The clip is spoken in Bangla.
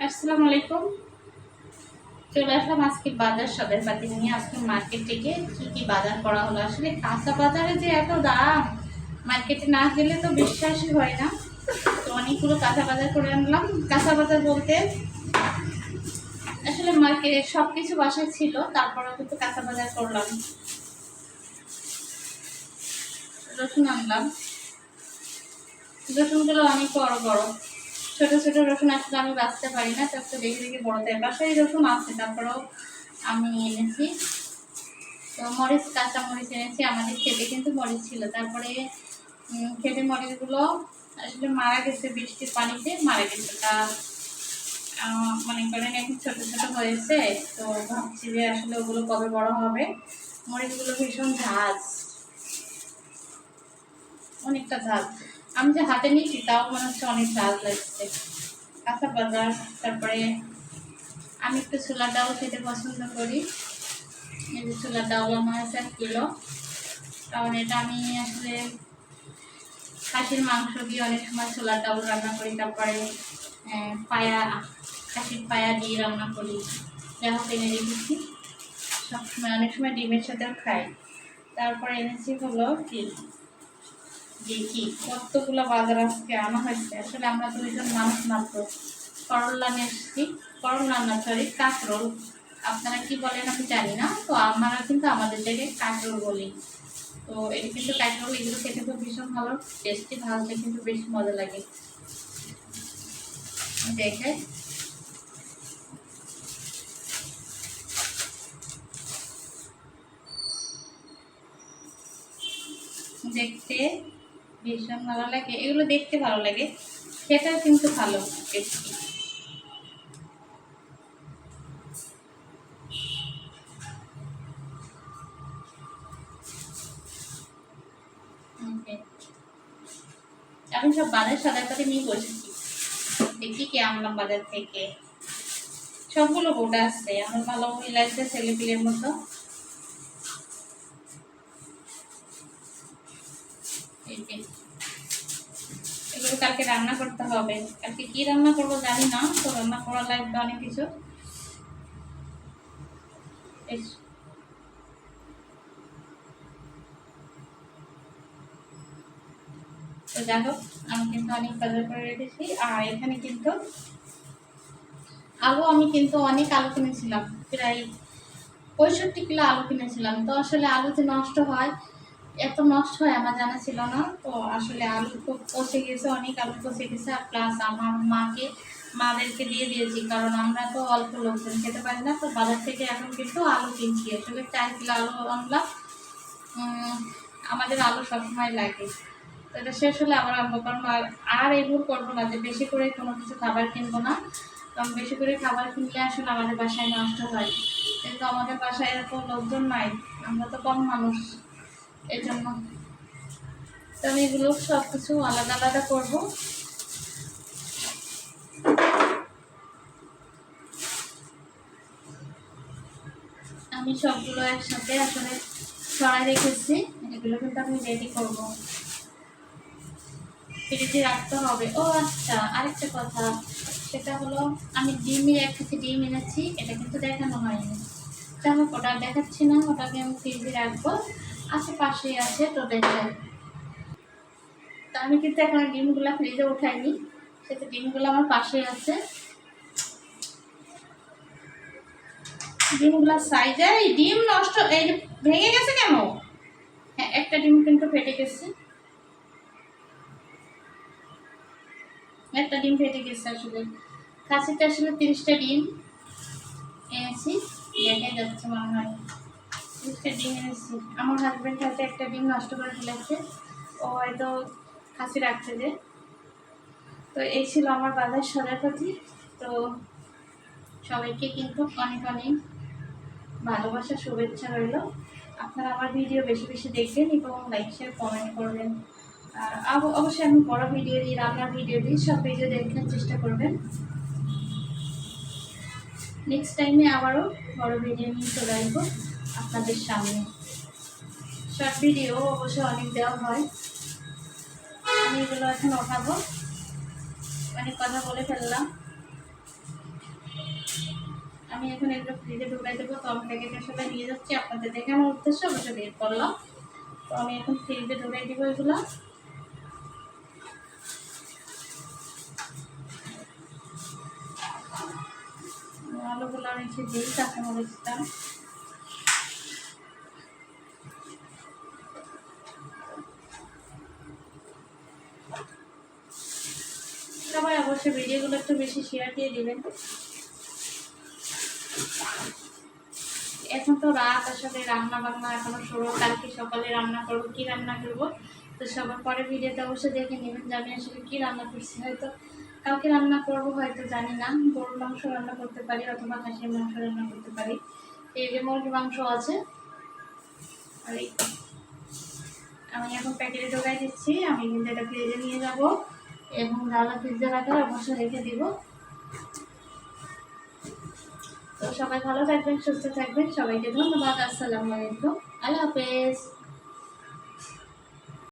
আসসালামু আলাইকুম। চলে আসলাম আজকে বাজার সদাই পাতি নিয়ে। আজকে মার্কেট থেকে কি বাজার করা হলো। আসলে কাঁচা বাজারে যে এত দাম, মার্কেটে না গেলে তো বিশ্বাসই হয় না। তো অনেকগুলো কাঁচা বাজার করে আনলাম। কাঁচা বাজার বলতে আসলে মার্কেটে সব কিছু বাসায় ছিল, তারপরে কিন্তু কাঁচা বাজার করলাম। রসুন আনলাম। রসুনগুলো অনেক বড় বড়, ছোট ছোট রসুন আসলে আমি বাঁচতে পারি না, তো একটু দেখে দেখে বড় দেয়। বাসায় রসুন আছে, তারপরেও আমি এনেছি। তো মরিচ, কাঁচা মরিচ এনেছি। আমাদের খেতে কিন্তু মরিচ ছিল। তারপরে খেতে মরিচগুলো আসলে মারা গেছে, বৃষ্টির পানিতে মারা গেছে। তা মনে করেন এখন ছোট ছোট হয়েছে। তো ভাবছি যে আসলে ওগুলো কবে বড় হবে। মরিচগুলো ভীষণ ঝাঁজ, অনেকটা ঝাঁজ। আমি যে হাতে নিয়েছি তাও মনে হচ্ছে অনেক ঝাঁজ লাগছে। কাঁচা বাজার। তারপরে আমি একটু ছোলার ডাল খেতে পছন্দ করি। এই যে ছোলার ডাল আমার আছে 1 কিলো। কারণ এটা আমি আসলে খাসির মাংস দিয়ে অনেক সময় ছোলার ডাল রান্না করি। তারপরে পায়া, খাসির পায়া দিয়ে রান্না করি। যা হোক এনে রেখেছি, সবসময় অনেক সময় ডিমের সাথেও খাই। তারপরে এনেছি হলো কি, দেখি কতগুলো বাজার আজকে আনা হয়েছে। আসলে আমরা 2জন মানুষ মাত্র। করল্লা নিয়ে এসেছি। করল্লা না, সরি, কাঁকরোল। আপনারা কি বলেন আমি জানি না। তো আমরা কিন্তু আমাদের জায়গায় কাঁকরোল বলি। তো এটা কিন্তু কাঁকরোল, এগুলো খেতে খুব ভীষণ ভালো, টেস্টি, ভাজলে কিন্তু বেশ মজা লাগে। দেখে দেখতে ভীষণ ভালো লাগে, এগুলো দেখতে ভালো লাগে, খেতেও কিন্তু ভালো, টেস্টি। আমি সব বাজার সদাই করে নিয়ে বসেছি। দেখি কি আনলাম বাজার থেকে। সবগুলো গোটা আসছে, আমার ভালো লাগছে, ছেলে পিলের মতো। এগুলো কালকে রান্না করতে হবে। কালকে কি রান্না করবো জানি না, তো রান্না করা লাগবে অনেক কিছু। তো যাই হোক, আমি কিন্তু অনেক বাজার করে রেখেছি। আর এখানে কিন্তু আলু, আমি কিন্তু অনেক আলু কিনেছিলাম, প্রায় 65 কিলো আলু কিনেছিলাম। তো আসলে আলু যে নষ্ট হয়, এত নষ্ট হয় আমার জানা ছিল না। তো আসলে আলু খুব পচে গেছে, অনেক আলু পচে গেছে। আর প্লাস আমার মাদেরকে দিয়ে দিয়েছি, কারণ আমরা তো অল্প লোকজন খেতে পারি না। তো বাজার থেকে এখন কিন্তু আলু কিনছি। আসলে 4 কিলো আলু আনলাম। আমাদের আলু সবসময় লাগে। তো এটা শেষ হলে আবার আনবো, কারণ আর এগুলো করবো না যে বেশি করে কোনো কিছু খাবার কিনবো না। কারণ বেশি করে খাবার কিনলে আসলে আমাদের বাসায় নষ্ট হয়। কিন্তু আমাদের বাসায় এরকম লোকজন নাই, আমরা তো কম মানুষ, এই জন্য। তো আমি এগুলো সব কিছু আলাদা আলাদা করবো। আমি সবগুলো একসাথে আসলে ছড়াই রেখেছি। এগুলো কিন্তু আমি রেডি করবো, ফ্রিজে রাখতে হবে। ও আচ্ছা, আরেকটা কথা, সেটা হলো আমি ডিমের 1 কেজি ডিম এনেছি। এটা কিন্তু দেখানো হয়নি। যাই হোক, ওটা দেখাচ্ছি না, ওটাকে আমি ফ্রিজে রাখবো। আশেপাশেই আছে, তো দেখাই। তা আমি কিন্তু এখন ডিমগুলো ফ্রিজে উঠাইনি, সেটা ডিমগুলো আমার পাশেই আছে। ডিমগুলো সাইজে, এই ডিম নষ্ট, এই যে ভেঙে গেছে কেন? হ্যাঁ, একটা ডিম কিন্তু ফেটে গেছে, একটা ডিম ফেটে গেছে। আসলে খাসিতে আসলে 30টা ডিম এনেছি, দেখা যাচ্ছে মনে হয় 30টা ডিম এনেছি। আমার হাজব্যান্ড হয়তো একটা ডিম নষ্ট করে ফেলেছে, ও হয়তো খাসি রাখছে যে। তো এই ছিল আমার বাজার সদাইপাতি। তো সবাইকে কিন্তু অনেক অনেক ভালোবাসা, শুভেচ্ছা রইল। আপনারা আমার ভিডিও বেশি বেশি দেখবেন এবং লাইক, শেয়ার, কমেন্ট করবেন। আর অবশ্যই আমি বড় ভিডিও দিই, রান্নার ভিডিও দিই, সব ভিডিও দেখার চেষ্টা করবেন। নেক্সট টাইমে আবারও বড় ভিডিও নিয়ে চলে আসবো আপনাদের সামনে। শর্ট ভিডিও অবশ্যই অনেক দেওয়া হয়। আমি এগুলো এখন ওঠাবো, অনেক কথা বলে ফেললাম। আমি এখন এগুলো ফ্রিজে ঢুকাই দেবো। তো আমি প্যাকেটের সাথে নিয়ে যাচ্ছি, আপনাদের দেখানোর উদ্দেশ্য অবশ্য বের করলাম। তো আমি এখন ফ্রিজে ঢুকাই দিব এগুলো। আলুগুলো নিচে দিই, কাঁচামরিচটা সবাই অবশ্যই ভিডিওগুলো একটু বেশি শেয়ার দিয়ে দিবেন। এখন তো রাত, আসলে রান্না বান্না এখনো শুরু, কালকে সকালে রান্না করবো, কি রান্না করবো তো সবার পরে ভিডিওতে অবশ্যই দেখে নেবেন যে আমি আসলে কি রান্না করছি। হয়তো কালকে রান্না করবো, হয়তো জানি না, গরুর মাংস রান্না করতে পারি অথবা খাসির মাংস রান্না করতে পারি। এই যে মুরগির মাংস আছে। আর এই আমি এখন প্যাকেটে ঢোকাই দিচ্ছি, আমি কিন্তু এটা ফ্রিজে নিয়ে যাবো এবং রান্না ফ্রিজে রাখার অবশ্যই রেখে দিব। তো সবাই ভালো থাকবেন, সুস্থ থাকবেন, সবাইকে ধন্যবাদ। আসসালামু আলাইকুম, আল্লাহ হাফেজ।